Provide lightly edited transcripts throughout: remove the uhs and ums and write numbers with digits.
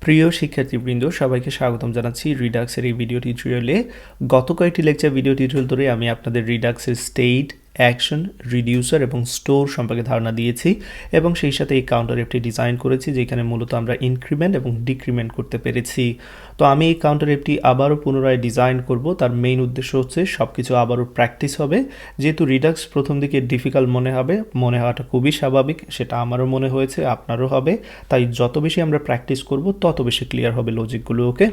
প্রিয় শিক্ষার্থীবৃন্দ সবাইকে স্বাগতম জানাচ্ছি রিডাক্সের এই ভিডিও টিউটোরিয়ালে। গত কয়েকটি লেকচার ভিডিও টিউটোরিয়াল ধরে আমি আপনাদের রিডাক্সের স্টেট, অ্যাকশন, রিডিউসার এবং স্টোর সম্পর্কে ধারণা দিয়েছি এবং সেই সাথে এই কাউন্টার অ্যাপটি ডিজাইন করেছি যেখানে মূলত আমরা ইনক্রিমেন্ট এবং ডিক্রিমেন্ট করতে পেরেছি। তো আমি এই কাউন্টার অ্যাপটি আবারও পুনরায় ডিজাইন করব। তার মেইন উদ্দেশ্য হচ্ছে সব কিছু আবারও প্র্যাকটিস হবে। যেহেতু রিডাক্স প্রথম দিকে ডিফিকাল্ট মনে হওয়াটা খুবই স্বাভাবিক, সেটা আমারও মনে হয়েছে, আপনারও হবে। তাই যত বেশি আমরা প্র্যাকটিস করব তত বেশি ক্লিয়ার হবে লজিকগুলো। ওকে,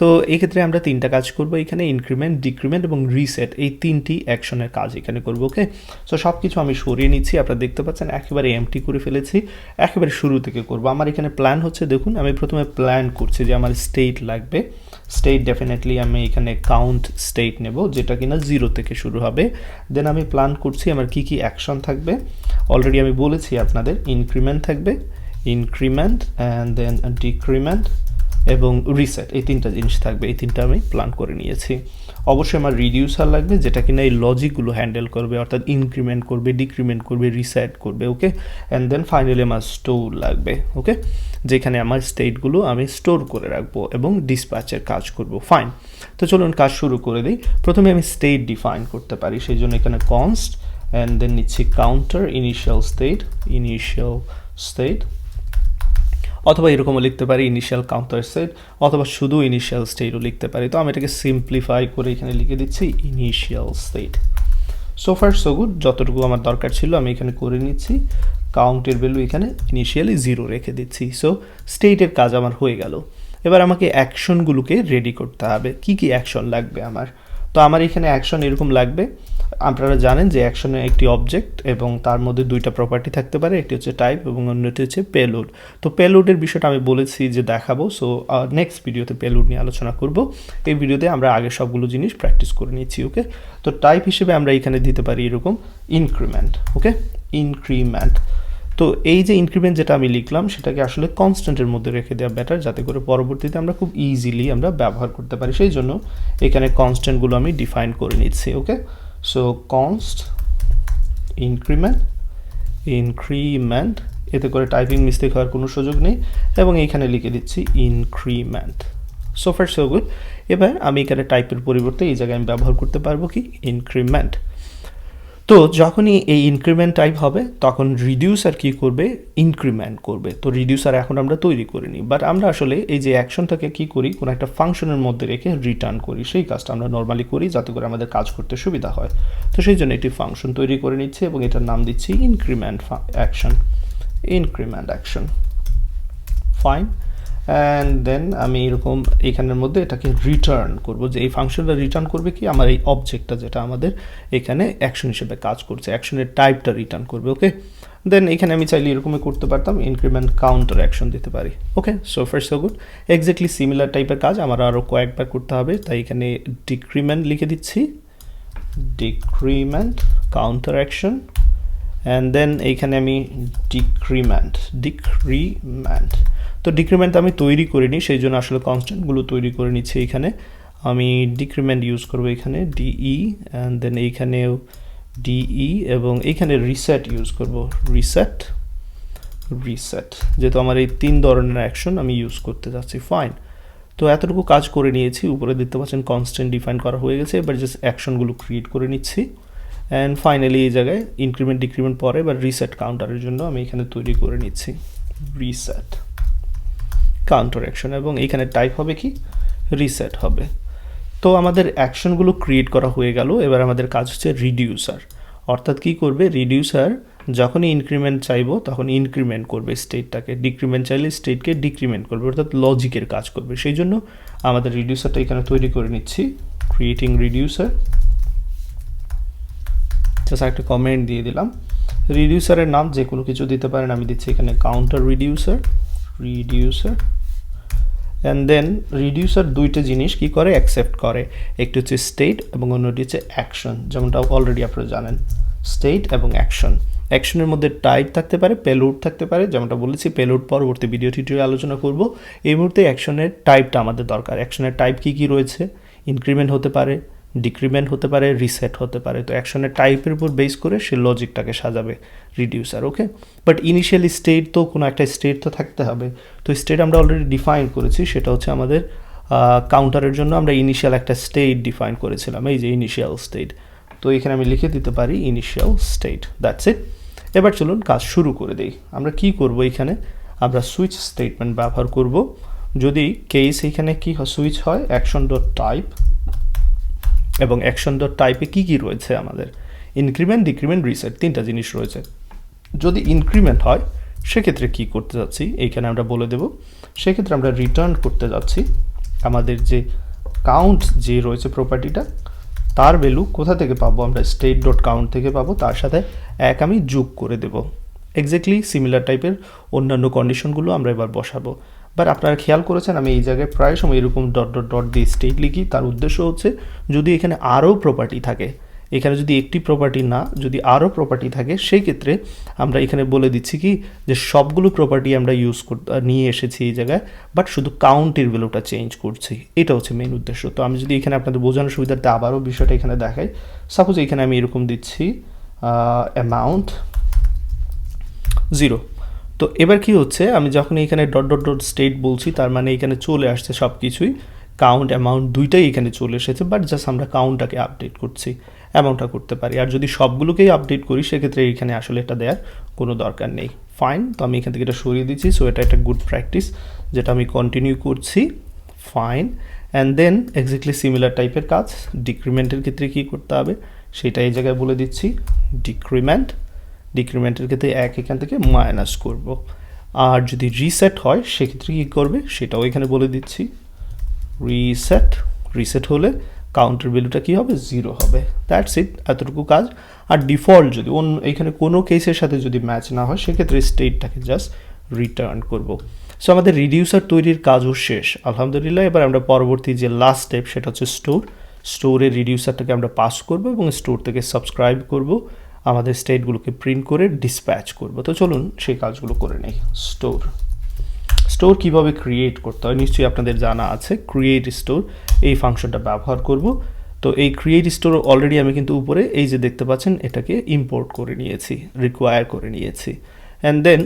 তো এই ক্ষেত্রে আমরা তিনটা কাজ করব এখানে, ইনক্রিমেন্ট, ডিক্রিমেন্ট এবং রিসেট, এই তিনটি অ্যাকশনের কাজ এখানে করব। ওকে, সো সব কিছু আমি সরিয়ে নিচ্ছি। আপনারা দেখতে পাচ্ছেন একেবারে এমটি করে ফেলেছি, একেবারে শুরু থেকে করব। আমার এখানে প্ল্যান হচ্ছে, দেখুন আমি প্রথমে প্ল্যান করছি যে আমার স্টেট লাগবে। স্টেট ডেফিনেটলি আমি এখানে কাউন্ট স্টেট নেব যেটা কিনা 0 থেকে শুরু হবে। দেন আমি প্ল্যান করছি আমার কি কি অ্যাকশন থাকবে। অলরেডি আমি বলেছি আপনাদের ইনক্রিমেন্ট থাকবে, ইনক্রিমেন্ট অ্যান্ড দেন ডিক্রিমেন্ট এবং রিসেট, এই তিনটা জিনিস থাকবে। এই তিনটা আমি প্ল্যান করে নিয়েছি। অবশ্যই আমার রিডিউসার লাগবে যেটা কিনা এই লজিকগুলো হ্যান্ডেল করবে, অর্থাৎ ইনক্রিমেন্ট করবে, ডিক্রিমেন্ট করবে, রিসেট করবে। ওকে, অ্যান্ড দেন ফাইনালি আমার স্টোর লাগবে। ওকে, যেখানে আমার স্টেটগুলো আমি স্টোর করে রাখবো এবং ডিসপ্যাচের কাজ করব। ফাইন, তো চলুন কাজ শুরু করে দিই। প্রথমে আমি স্টেট ডিফাইন করতে পারি, সেই জন্য এখানে কনস্ট অ্যান্ড দেন নিচ্ছি কাউন্টার ইনিশিয়াল স্টেট, অথবা এরকমও লিখতে পারি ইনিশিয়াল কাউন্টার স্টেট, অথবা শুধু ইনিশিয়াল স্টেটও লিখতে পারি। তো আমি এটাকে সিম্পলিফাই করে এখানে লিখে দিচ্ছি initial state. So far so good, যতটুকু আমার দরকার ছিল আমি এখানে করে নিচ্ছি। কাউন্টের ভ্যালু এখানে ইনিশিয়ালি 0 রেখে দিচ্ছি। সো স্টেটের কাজ আমার হয়ে গেল। এবার আমাকে অ্যাকশনগুলোকে রেডি করতে হবে। কি কি অ্যাকশন লাগবে আমার? তো আমার এখানে অ্যাকশন এরকম লাগবে। আপনারা জানেন যে অ্যাকশনের একটি অবজেক্ট এবং তার মধ্যে দুইটা প্রপার্টি থাকতে পারে, একটি হচ্ছে টাইপ এবং অন্যটি হচ্ছে পেলোড। তো পেলোডের বিষয়টা আমি বলেছি যে দেখাবো, সো নেক্সট ভিডিওতে পেলোড নিয়ে আলোচনা করব। এই ভিডিওতে আমরা আগে সবগুলো জিনিস প্র্যাকটিস করে নিচ্ছি। ওকে, তো টাইপ হিসেবে আমরা এখানে দিতে পারি এরকম ইনক্রিমেন্ট। ওকে, ইনক্রিমেন্ট। তো এই যে ইনক্রিমেন্ট যেটা আমি লিখলাম সেটাকে আসলে কনস্ট্যান্টের মধ্যে রেখে দেওয়া বেটার, যাতে করে পরবর্তীতে আমরা খুব ইজিলি আমরা ব্যবহার করতে পারি। সেই জন্য এখানে কনস্ট্যান্টগুলো আমি ডিফাইন করে নিচ্ছি। ওকে, সো কনস্ট ইনক্রিমেন্ট, এতে করে টাইপিং মিস্টেক হওয়ার কোনো সুযোগ নেই, এবং এইখানে লিখে দিচ্ছি increment. So far so good. এবার আমি এখানে টাইপের পরিবর্তে এই জায়গায় আমি ব্যবহার করতে পারবো কি ইনক্রিমেন্ট। তো যখনই এই ইনক্রিমেন্ট টাইপ হবে তখন রিডিউসার কি করবে, ইনক্রিমেন্ট করবে। তো রিডিউসার এখন আমরা তৈরি করিনি, বাট আমরা আসলে এই যে অ্যাকশনটাকে কি করি, কোনো একটা ফাংশনের মধ্যে রেখে রিটার্ন করি। সেই কাজটা আমরা নর্মালি করি যাতে করে আমাদের কাজ করতে সুবিধা হয়। তো সেই জন্য একটি ফাংশন তৈরি করে নিচ্ছি এবং এটার নাম দিচ্ছি increment action. Fine, and then আমি এরকম এখানের মধ্যে এটাকে রিটার্ন করব, যে এই ফাংশনটা রিটার্ন করবে কি আমার এই অবজেক্টটা যেটা আমাদের এখানে অ্যাকশন হিসেবে কাজ করছে, অ্যাকশনের টাইপটা রিটার্ন করবে। ওকে, দেন এখানে আমি চাইলে এরকমই করতে পারতাম, ইনক্রিমেন্ট কাউন্টার অ্যাকশন দিতে পারি। Okay, so far so good. Exactly similar টাইপের কাজ আমার আরও কয়েকবার করতে হবে, তাই এখানে ডিক্রিমেন্ট লিখে দিচ্ছি, decrement counter action, and then এইখানে আমি ডিক্রিমেন্ট। তো ডিক্রিমেন্ট আমি তৈরি করিনি, সেই জন্য আসলে কনস্ট্যান্টগুলো তৈরি করে নিচ্ছি। এখানে আমি ডিক্রিমেন্ট ইউজ করবো, এখানে ডিই, অ্যান্ড দেন এইখানেও ডিই, এবং এইখানে রিসেট ইউজ করব, রিসেট, যেহেতু আমার এই 3 ধরনের অ্যাকশন আমি ইউজ করতে যাচ্ছি। ফাইন, তো এতটুকু কাজ করে নিয়েছি। উপরে দেখতে পাচ্ছেন কনস্ট্যান্ট ডিফাইন করা হয়ে গেছে। এবার জাস্ট অ্যাকশনগুলো ক্রিয়েট করে নিচ্ছি, অ্যান্ড ফাইনালি এই জায়গায় ইনক্রিমেন্ট ডিক্রিমেন্ট পরে এবার রিসেট কাউন্টারের জন্য আমি এখানে তৈরি করে নিচ্ছি রিসেট কাউন্টার অ্যাকশন, এবং এইখানে টাইপ হবে কি রিসেট হবে। তো আমাদের অ্যাকশনগুলো ক্রিয়েট করা হয়ে গেল। এবার আমাদের কাজ হচ্ছে রিডিউসার, অর্থাৎ কি করবে রিডিউসার, যখনই ইনক্রিমেন্ট চাইবো তখন ইনক্রিমেন্ট করবে স্টেটটাকে, ডিক্রিমেন্ট চাইলে স্টেটকে ডিক্রিমেন্ট করবে, অর্থাৎ লজিকের কাজ করবে। সেই জন্য আমাদের রিডিউসারটা এখানে তৈরি করে নিচ্ছি, ক্রিয়েটিং রিডিউসার। জাস্ট একটা কমেন্ট দিয়ে দিলাম। রিডিউসারের নাম যে কোনো কিছু দিতে পারেন, আমি দিচ্ছি এখানে counter reducer. And then reducer দুইটা জিনিস কি করে, অ্যাকসেপ্ট করে, একটি হচ্ছে স্টেট এবং অন্যটি হচ্ছে অ্যাকশন, যেমনটা অলরেডি আপনারা জানেন, স্টেট এবং অ্যাকশন। অ্যাকশনের মধ্যে টাইপ থাকতে পারে, পেলোড থাকতে পারে, যেমনটা বলেছি পেলোড পরবর্তী ভিডিও টিউটোরিয়ালে আলোচনা করব। এই মুহূর্তে অ্যাকশনের টাইপটা আমাদের দরকার। অ্যাকশনের টাইপ কি কি রয়েছে, ইনক্রিমেন্ট হতে পারে, ডিক্রিমেন্ট হতে পারে, রিসেট হতে পারে। তো অ্যাকশনের টাইপের উপর বেস করে সে লজিকটাকে সাজাবে reducer, okay. But initial state তো কোনো একটা স্টেট তো থাকতে হবে। তো স্টেট আমরা অলরেডি ডিফাইন করেছি, সেটা হচ্ছে আমাদের কাউন্টারের জন্য আমরা ইনিশিয়াল একটা স্টেট ডিফাইন করেছিলাম, এই যে ইনিশিয়াল স্টেট। তো এখানে আমি লিখে দিতে পারি ইনিশিয়াল স্টেট, দ্যাটস ইট। এবার চলুন কাজ শুরু করে দিই। আমরা কি করব, এখানে আমরা সুইচ স্টেটমেন্ট ব্যবহার করব। যদি কেস এখানে কি সুইচ হয়, অ্যাকশন ডট টাইপ, এবং অ্যাকশন ডট টাইপে কী কী রয়েছে আমাদের, ইনক্রিমেন্ট, ডিক্রিমেন্ট, রিসেট, তিনটা জিনিস রয়েছে। যদি ইনক্রিমেন্ট হয় সেক্ষেত্রে কি করতে যাচ্ছি এইখানে আমরা বলে দেব। সেক্ষেত্রে আমরা রিটার্ন করতে যাচ্ছি আমাদের যে কাউন্ট যে রয়েছে প্রপার্টিটা, তার ভ্যালু কোথা থেকে পাবো, আমরা স্টেট ডট কাউন্ট থেকে পাবো, তার সাথে এক আমি যোগ করে দেব। এক্স্যাক্টলি সিমিলার টাইপের অন্যান্য কন্ডিশনগুলো আমরা এবার বসাবো। বাট আপনারা খেয়াল করেছেন আমি এই জায়গায় প্রায় সময় এরকম ডট ডট ডট দিয়ে স্টেট লিখি, তার উদ্দেশ্য হচ্ছে যদি এখানে আরও প্রপার্টি থাকে, এখানে যদি একটি প্রপার্টি না, যদি আরও প্রপার্টি থাকে, সেই ক্ষেত্রে আমরা এখানে বলে দিচ্ছি কি যে সবগুলো প্রপার্টি আমরা ইউজ নিয়ে এসেছি এই জায়গায়, বাট শুধু কাউন্টের ভ্যালুটা চেঞ্জ করছি, এটা হচ্ছে মেইন উদ্দেশ্য। তো আমি যদি এখানে আপনাদের বোঝানোর সুবিধার্থে আবারও বিষয়টা এখানে দেখাই, সাপোজ এখানে আমি এরকম দিচ্ছি অ্যামাউন্ট 0। তো এবার কি হচ্ছে, আমি যখন এখানে ডট ডট ডট স্টেট বলছি, তার মানে এখানে চলে আসছে সব কিছুই, কাউন্ট অ্যামাউন্ট দুইটাই এখানে চলে এসেছে, বাট জাস্ট আমরা কাউন্টটাকে আপডেট করছি, অ্যামাউন্টটা করতে পারি। আর যদি সবগুলোকেই আপডেট করি সেক্ষেত্রে এখানে আসলে এটা দেওয়ার কোনো দরকার নেই। ফাইন, তো আমি এখান থেকে এটা সরিয়ে দিচ্ছি। সো এটা একটা গুড প্র্যাকটিস যেটা আমি কন্টিনিউ করছি। Fine, and then exactly similar টাইপের কাজ ডিক্রিমেন্টের ক্ষেত্রে কী করতে হবে সেটা এই জায়গায় বলে দিচ্ছি। ডিক্রিমেন্টের ক্ষেত্রে এক এখান থেকে মাইনাস করব। আর যদি রিসেট হয় সেক্ষেত্রে কী করবে সেটাও এখানে বলে দিচ্ছি। রিসেট হলে কাউন্টার ভ্যালুটা কী হবে, 0 হবে। দ্যাটস ইট, এতটুকু কাজ। আর ডিফল্ট যদি এখানে কোনো কেসের সাথে যদি ম্যাচ না হয় সেক্ষেত্রে স্টেটটাকে জাস্ট রিটার্ন করব। সো আমাদের রিডিউসার তৈরির কাজও শেষ আলহামদুলিল্লাহ। এবার আমরা পরবর্তী যে লাস্ট স্টেপ সেটা হচ্ছে স্টোরের রিডিউসারটাকে আমরা পাস করব এবং স্টোর থেকে সাবস্ক্রাইব করব, আমাদের স্টেটগুলোকে প্রিন্ট করে ডিসপ্যাচ করব। তো চলুন সেই কাজগুলো করে নেই। স্টোর কীভাবে ক্রিয়েট করতে হয় নিশ্চয়ই আপনাদের জানা আছে। ক্রিয়েট স্টোর এই ফাংশনটা ব্যবহার করব। তো এই ক্রিয়েট স্টোর অলরেডি আমি কিন্তু উপরে এই যে দেখতে পাচ্ছেন এটাকে ইম্পোর্ট করে নিয়েছি, রিকোয়ার করে নিয়েছি। অ্যান্ড দেন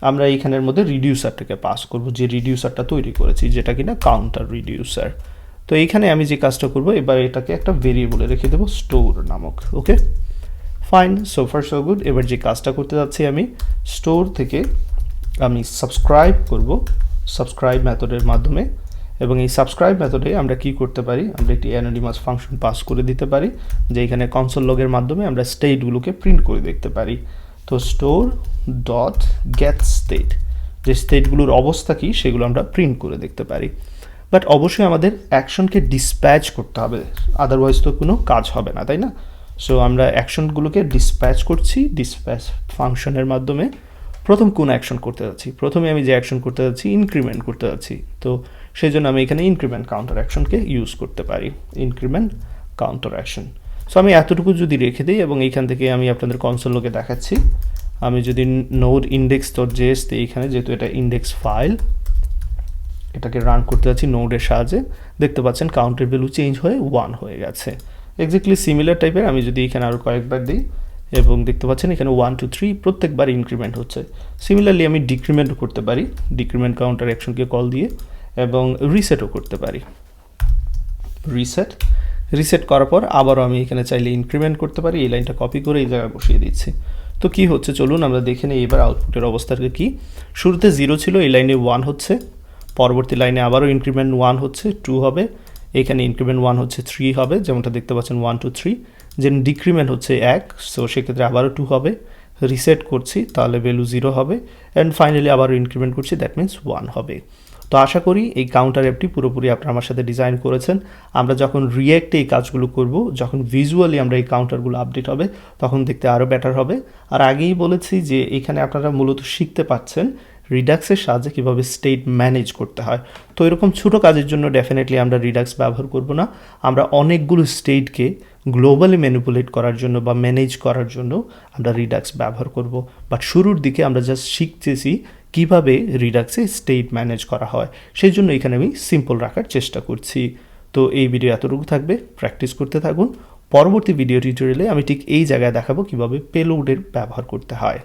আমরা এইখানের মধ্যে রিডিউসারটাকে পাস করব, যে রিডিউসারটা তৈরি করেছি যেটা কিনা কাউন্টার রিডিউসার। তো এইখানে আমি যে কাজটা করব, এবার এটাকে একটা ভেরিয়েবলে রেখে দেবো স্টোর নামক, okay. Fine, so far so good. এবার যে কাজটা করতে যাচ্ছি আমি স্টোর থেকে আমি সাবস্ক্রাইব করব সাবস্ক্রাইব মেথডের মাধ্যমে, এবং এই সাবস্ক্রাইব মেথডে আমরা কি করতে পারি, আমরা একটি অ্যানোনিমাস ফাংশন পাস করে দিতে পারি যে এখানে কনসোল লগের মাধ্যমে আমরা স্টেটগুলোকে প্রিন্ট করে দেখতে পারি। তো স্টোর ডট গেট স্টেট, যে স্টেটগুলোর অবস্থা কী সেগুলো আমরা প্রিন্ট করে দেখতে পারি। বাট অবশ্যই আমাদের অ্যাকশনকে ডিসপ্যাচ করতে হবে, আদারওয়াইজ তো কোনো কাজ হবে না, তাই না? সো আমরা অ্যাকশনগুলোকে ডিসপ্যাচ করছি ডিসপ্যাচ ফাংশনের মাধ্যমে। প্রথম কোন অ্যাকশন করতে যাচ্ছি, প্রথমে আমি যে অ্যাকশন করতে যাচ্ছি ইনক্রিমেন্ট করতে যাচ্ছি, তো সেই জন্য আমি এখানে ইনক্রিমেন্ট কাউন্টার অ্যাকশনকে ইউজ করতে পারি, ইনক্রিমেন্ট কাউন্টার অ্যাকশন। সো আমি এতটুকু যদি রেখে দিই এবং এইখান থেকে আমি আপনাদের কনসোলকে দেখাচ্ছি, আমি যদি নোড ইন্ডেক্স ডট জেএস দিই, এখানে যেহেতু এটা ইন্ডেক্স ফাইল, এটাকে রান করতে যাচ্ছি নোডের সাহায্যে, দেখতে পাচ্ছেন কাউন্টের ভ্যালু চেঞ্জ হয়ে 1 হয়ে গেছে। এক্স্যাক্টলি সিমিলার টাইপের আমি যদি এখানে আরও কয়েকবার দিই এবং দেখতে পাচ্ছেন এখানে 1 2 3 প্রত্যেকবার ইনক্রিমেন্ট হচ্ছে। সিমিলারলি আমি ডিক্রিমেন্টও করতে পারি, ডিক্রিমেন্ট কাউন্টার অ্যাকশনকে কল দিয়ে, এবং রিসেটও করতে পারি। রিসেট করার পর আবারও আমি এখানে চাইলে ইনক্রিমেন্ট করতে পারি, এই লাইনটা কপি করে এই জায়গায় বসিয়ে দিচ্ছি। তো কি হচ্ছে চলুন আমরা দেখে নিই এবার আউটপুটের অবস্থাটা কি। শুরুতে 0 ছিল, এই লাইনে 1 হচ্ছে, পরবর্তী লাইনে আবারও ইনক্রিমেন্ট 1 হচ্ছে 2 হবে, এখানে ইনক্রিমেন্ট 1 হচ্ছে 3 হবে, যেমনটা দেখতে পাচ্ছেন 1 2 3। যেন ডিক্রিমেন্ট হচ্ছে 1, সো সেক্ষেত্রে আবারও 2 হবে, রিসেট করছি তাহলে ভ্যালু 0 হবে, অ্যান্ড ফাইনালি আবারও ইনক্রিমেন্ট করছি, দ্যাট মিনস 1 হবে। তো আশা করি এই কাউন্টার অ্যাপটি পুরোপুরি আপনারা আমার সাথে ডিজাইন করেছেন। আমরা যখন রিঅ্যাক্টে এই কাজগুলো করব, যখন ভিজুয়ালি আমরা এই কাউন্টারগুলো আপডেট হবে তখন দেখতে আরও বেটার হবে। আর আগেই বলেছি যে এখানে আপনারা মূলত শিখতে পাচ্ছেন রিডাক্সের সাহায্যে কীভাবে স্টেট ম্যানেজ করতে হয়। তো এরকম ছোটো কাজের জন্য ডেফিনেটলি আমরা রিডাক্স ব্যবহার করব না, আমরা অনেকগুলো স্টেটকে গ্লোবালি ম্যানিপুলেট করার জন্য বা ম্যানেজ করার জন্য আমরা রিডাক্স ব্যবহার করব। বাট শুরুর দিকে আমরা জাস্ট শিখতেছি কীভাবে রিডাক্সে স্টেট ম্যানেজ করা হয়, সেই জন্য এখানে আমি সিম্পল রাখার চেষ্টা করছি। তো এই ভিডিও এতটুকু থাকবে, প্র্যাকটিস করতে থাকুন। পরবর্তী ভিডিও টিউটোরিয়ালে আমি ঠিক এই জায়গায় দেখাবো কিভাবে পেলোডের ব্যবহার করতে হয়।